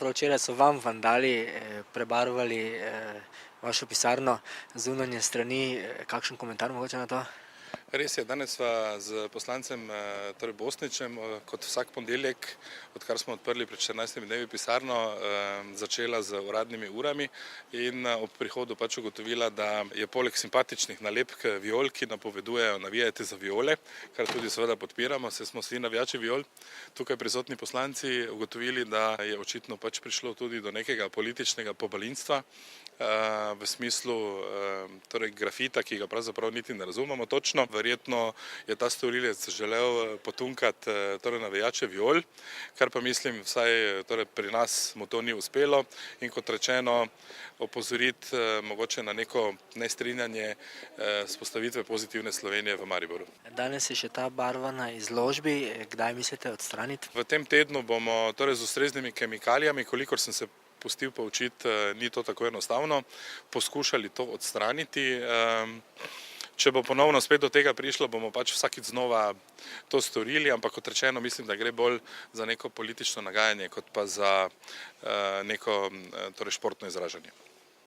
Včeraj so vam vandali prebarvali vašo pisarno zunanje strani. Kakšen komentar mogoče na to? Res je, danes sva z poslancem Bosničem kot vsak ponedeljek, odkar smo odprli pred 14 dnevi pisarno, začela z uradnimi urami in ob prihodu pač ugotovila, da je poleg simpatičnih nalepk viol, ki napovedujejo navijajte za Viole, kar tudi seveda podpiramo, saj smo vsi navijači Viol, tukaj prisotni poslanci ugotovili, da je očitno pač prišlo tudi do nekega političnega pobalinstva v smislu grafita, ki ga pravzaprav niti ne razumemo točno. Verjetno je ta storilec želel potunkati navijače Viol, kar pa mislim, vsaj pri nas mu to ni uspelo in kot rečeno opozoriti mogoče na neko nestrinjanje s postavitve Pozitivne Slovenije v Mariboru. Danes je še ta barva na izložbi, kdaj mislite odstraniti? V tem tednu bomo z ustreznimi kemikalijami, kolikor sem se pustil poučiti, ni to tako enostavno, poskušali to odstraniti. Če bo ponovno spet do tega prišlo, bomo pač vsakič znova to storili, ampak kot rečeno mislim, da gre bolj za neko politično nagajanje, kot pa za neko športno izražanje.